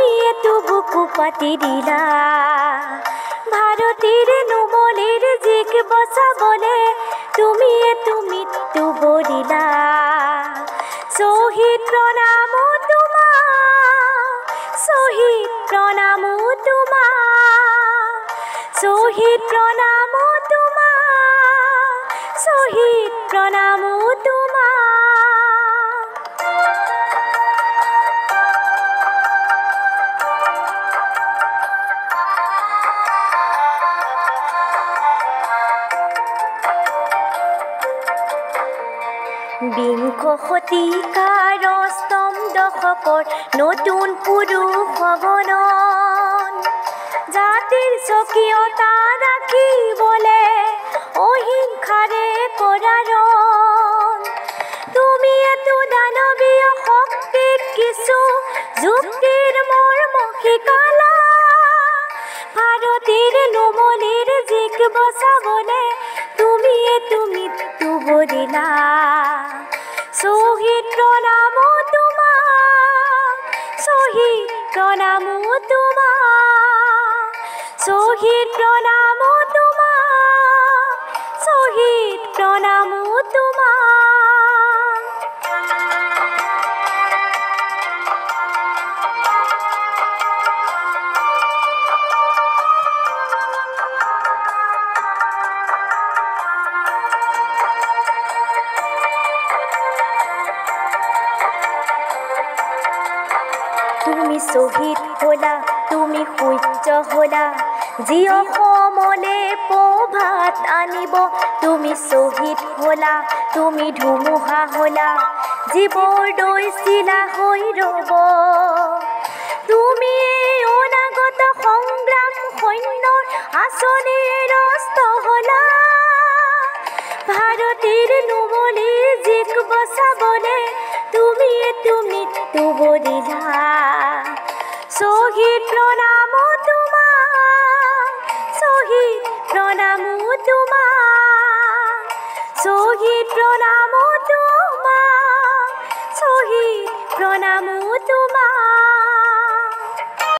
তুমি এতো বুকু পাতি দিলা ভারতীর নুমলির জিক বসাবলে তুমি এতো মৃত্যু বরিলা শহীদ প্রণাম তোমার শহীদ প্রণাম তোমার শহীদ প্রণাম তোমার শহীদ প্রণাম তোমার বিংশ শতিকাৰ অষ্টম দশকৰ নতুন পুৰুষ সগনন জাতিৰ স্বকীয়তা ৰাখিবলে অহিংসাৰে কৰাৰণ তুমি এতো দানৱীয় শক্তিক কিছু যুক্তিৰ মৰ্ম শিকালা ভাৰতীৰ নুমলিৰ জিক বচাবলে তুমি এতো মৃত্যু বৰিলা শহীদ প্ৰণাম তোমাক শহীদ প্ৰণাম তোমাক শহীদ প্ৰণাম তোমাক শহীদ প্ৰণাম তোমাক তুমি শহীদ হলা তুমি সূৰ্য হলা যি অসমলে প্ৰভাত আনিব তুমি শহীদ হলা তুমি ধুমুহা হলা জীৱৰ দৈছিলা হৈ ৰব তুমি অনাগত সংগ্ৰাম সৈন্যৰ আঁচনিৰ অস্ত্ৰ হলা ভাৰতীৰ নুমলিৰ জিক বচাবলে তুমি এতো মৃত্যু বৰিলা শহীদ প্ৰণাম তোমাক শহীদ প্ৰণাম তোমাক শহীদ প্ৰণাম তোমাক শহীদ প্ৰণাম তোমাক